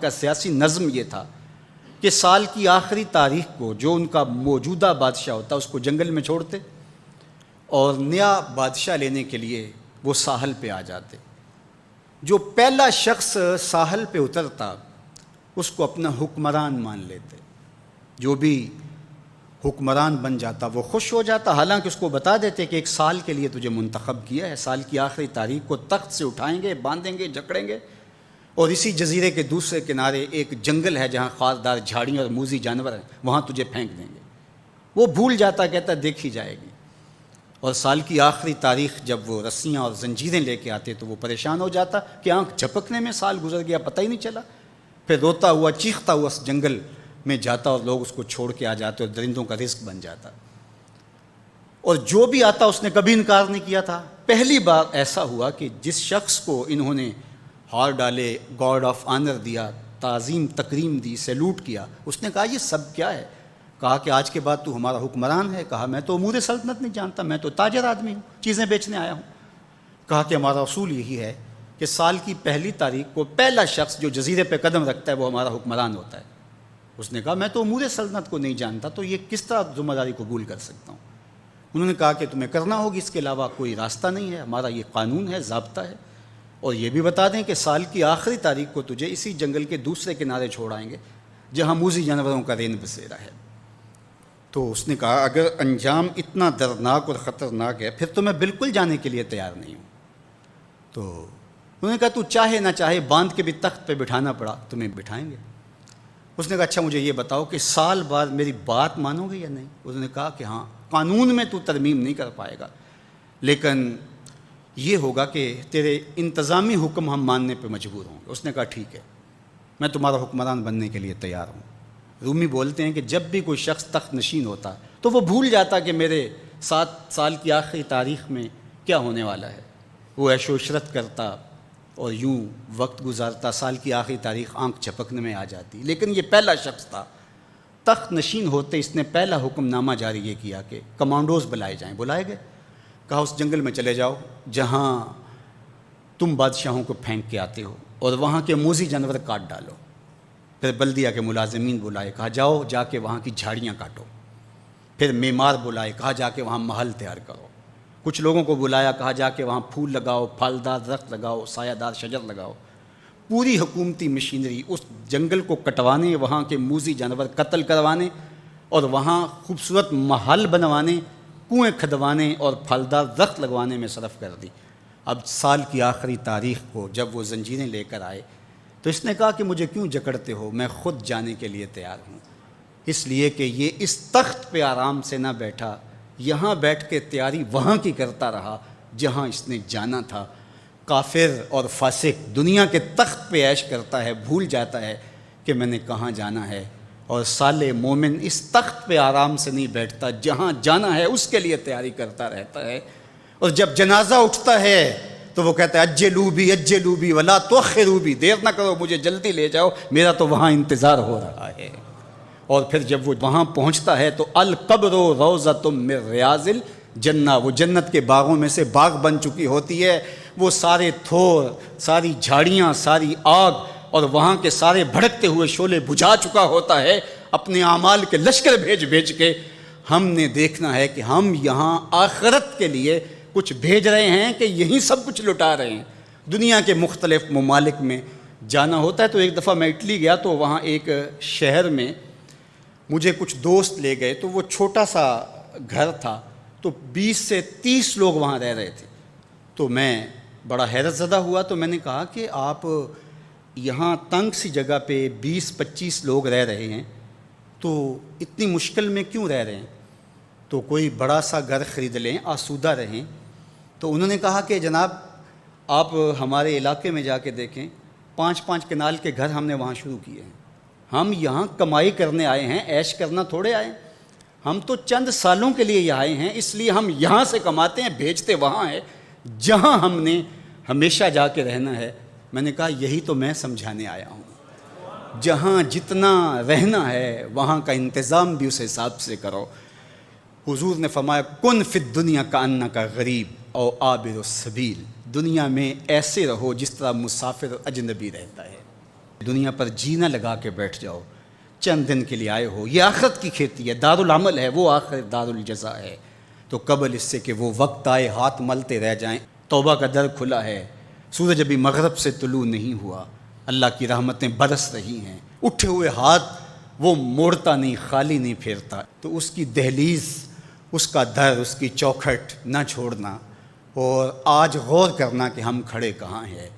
کا سیاسی نظم یہ تھا کہ سال کی آخری تاریخ کو جو ان کا موجودہ بادشاہ ہوتا اس کو جنگل میں چھوڑتے اور نیا بادشاہ لینے کے لیے وہ ساحل پہ آ جاتے۔ جو پہلا شخص ساحل پہ اترتا اس کو اپنا حکمران مان لیتے۔ جو بھی حکمران بن جاتا وہ خوش ہو جاتا، حالانکہ اس کو بتا دیتے کہ ایک سال کے لیے تجھے منتخب کیا ہے، سال کی آخری تاریخ کو تخت سے اٹھائیں گے، باندھیں گے، جکڑیں گے، اور اسی جزیرے کے دوسرے کنارے ایک جنگل ہے جہاں خاردار جھاڑیاں اور موذی جانور ہیں، وہاں تجھے پھینک دیں گے۔ وہ بھول جاتا، کہتا دیکھی جائے گی۔ اور سال کی آخری تاریخ جب وہ رسیاں اور زنجیریں لے کے آتے تو وہ پریشان ہو جاتا کہ آنکھ جھپکنے میں سال گزر گیا، پتہ ہی نہیں چلا۔ پھر روتا ہوا چیختا ہوا اس جنگل میں جاتا اور لوگ اس کو چھوڑ کے آ جاتے اور درندوں کا رزق بن جاتا۔ اور جو بھی آتا اس نے کبھی انکار نہیں کیا تھا۔ پہلی بار ایسا ہوا کہ جس شخص کو انہوں نے ہار ڈالے، گارڈ آف آنر دیا، تعظیم تکریم دی، سیلوٹ کیا، اس نے کہا یہ سب کیا ہے؟ کہا کہ آج کے بعد تو ہمارا حکمران ہے۔ کہا میں تو امور سلطنت نہیں جانتا، میں تو تاجر آدمی ہوں، چیزیں بیچنے آیا ہوں۔ کہا کہ ہمارا اصول یہی ہے کہ سال کی پہلی تاریخ کو پہلا شخص جو جزیرے پہ قدم رکھتا ہے وہ ہمارا حکمران ہوتا ہے۔ اس نے کہا میں تو امور سلطنت کو نہیں جانتا، تو یہ کس طرح ذمہ داری قبول کر سکتا ہوں؟ انہوں نے کہا کہ تمہیں کرنا ہوگی، اس کے علاوہ کوئی راستہ نہیں ہے، ہمارا یہ قانون ہے، ضابطہ ہے، اور یہ بھی بتا دیں کہ سال کی آخری تاریخ کو تجھے اسی جنگل کے دوسرے کنارے چھوڑائیں گے جہاں موذی جانوروں کا رین بسیرا ہے۔ تو اس نے کہا اگر انجام اتنا دردناک اور خطرناک ہے پھر تو میں بالکل جانے کے لیے تیار نہیں ہوں۔ تو انہوں نے کہا تو چاہے نہ چاہے باندھ کے بھی تخت پہ بٹھانا پڑا تمہیں بٹھائیں گے۔ اس نے کہا اچھا مجھے یہ بتاؤ کہ سال بعد میری بات مانو گے یا نہیں؟ انہوں نے کہا کہ ہاں، قانون میں تو ترمیم نہیں کر پائے گا، لیکن یہ ہوگا کہ تیرے انتظامی حکم ہم ماننے پہ مجبور ہوں گے۔ اس نے کہا ٹھیک ہے، میں تمہارا حکمران بننے کے لیے تیار ہوں۔ رومی بولتے ہیں کہ جب بھی کوئی شخص تخت نشین ہوتا تو وہ بھول جاتا کہ میرے 7 سال کی آخری تاریخ میں کیا ہونے والا ہے۔ وہ عیش و عشرت کرتا اور یوں وقت گزارتا، سال کی آخری تاریخ آنکھ جھپکنے میں آ جاتی۔ لیکن یہ پہلا شخص تھا، تخت نشین ہوتے اس نے پہلا حکم نامہ جاری یہ کیا کہ کمانڈوز بلائے جائیں۔ بلائے گئے، کہا اس جنگل میں چلے جاؤ جہاں تم بادشاہوں کو پھینک کے آتے ہو اور وہاں کے موذی جانور کاٹ ڈالو۔ پھر بلدیہ کے ملازمین بلائے، کہا جاؤ جا کے وہاں کی جھاڑیاں کاٹو۔ پھر معمار بلائے، کہا جا کے وہاں محل تیار کرو۔ کچھ لوگوں کو بلایا، کہا جا کے وہاں پھول لگاؤ، پھلدار درخت لگاؤ، سایہ دار شجر لگاؤ۔ پوری حکومتی مشینری اس جنگل کو کٹوانے، وہاں کے موذی جانور قتل کروانے اور وہاں خوبصورت محل بنوانے، کنویں کھدوانے اور پھلدار درخت لگوانے میں صرف کر دی۔ اب سال کی آخری تاریخ کو جب وہ زنجیریں لے کر آئے تو اس نے کہا کہ مجھے کیوں جکڑتے ہو، میں خود جانے کے لیے تیار ہوں، اس لیے کہ یہ اس تخت پہ آرام سے نہ بیٹھا، یہاں بیٹھ کے تیاری وہاں کی کرتا رہا جہاں اس نے جانا تھا۔ کافر اور فاسق دنیا کے تخت پہ عیش کرتا ہے، بھول جاتا ہے کہ میں نے کہاں جانا ہے، اور صالح مومن اس تخت پہ آرام سے نہیں بیٹھتا، جہاں جانا ہے اس کے لیے تیاری کرتا رہتا ہے۔ اور جب جنازہ اٹھتا ہے تو وہ کہتا ہے اجلوا بی ولا تؤخروا بی، دیر نہ کرو، مجھے جلدی لے جاؤ، میرا تو وہاں انتظار ہو رہا ہے۔ اور پھر جب وہ وہاں پہنچتا ہے تو القبر روضۃ من ریاض الجنہ، وہ جنت کے باغوں میں سے باغ بن چکی ہوتی ہے۔ وہ سارے تھور، ساری جھاڑیاں، ساری آگ اور وہاں کے سارے بھڑکتے ہوئے شعلے بجھا چکا ہوتا ہے، اپنے اعمال کے لشکر بھیج کے۔ ہم نے دیکھنا ہے کہ ہم یہاں آخرت کے لیے کچھ بھیج رہے ہیں کہ یہیں سب کچھ لٹا رہے ہیں۔ دنیا کے مختلف ممالک میں جانا ہوتا ہے۔ تو ایک دفعہ میں اٹلی گیا تو وہاں ایک شہر میں مجھے کچھ دوست لے گئے، تو وہ چھوٹا سا گھر تھا، تو 20 سے 30 لوگ وہاں رہ رہے تھے۔ تو میں بڑا حیرت زدہ ہوا، تو میں نے کہا کہ آپ یہاں تنگ سی جگہ پہ 20-25 لوگ رہ رہے ہیں تو اتنی مشکل میں کیوں رہ رہے ہیں؟ تو کوئی بڑا سا گھر خرید لیں، آسودہ رہیں۔ تو انہوں نے کہا کہ جناب آپ ہمارے علاقے میں جا کے دیکھیں، 5-5 کنال کے گھر ہم نے وہاں شروع کیے ہیں۔ ہم یہاں کمائی کرنے آئے ہیں، عیش کرنا تھوڑے آئے ہیں، ہم تو چند سالوں کے لیے یہاں آئے ہیں، اس لیے ہم یہاں سے کماتے ہیں، بھیجتے وہاں ہے جہاں ہم نے ہمیشہ جا کے رہنا ہے۔ میں نے کہا یہی تو میں سمجھانے آیا ہوں، جہاں جتنا رہنا ہے وہاں کا انتظام بھی اس حساب سے کرو۔ حضور نے فرمایا کن فی الدنیا کانک غریب او عابر السبیل، دنیا میں ایسے رہو جس طرح مسافر اجنبی رہتا ہے۔ دنیا پر جینا لگا کے بیٹھ جاؤ، چند دن کے لیے آئے ہو، یہ آخرت کی کھیتی ہے، دار العمل ہے، وہ آخر دار الجزا ہے، تو قبل اس سے کہ وہ وقت آئے ہاتھ ملتے رہ جائیں، توبہ کا در کھلا ہے، سورج ابھی مغرب سے طلوع نہیں ہوا، اللہ کی رحمتیں برس رہی ہیں، اٹھے ہوئے ہاتھ وہ موڑتا نہیں، خالی نہیں پھیرتا، تو اس کی دہلیز، اس کا در، اس کی چوکھٹ نہ چھوڑنا، اور آج غور کرنا کہ ہم کھڑے کہاں ہیں۔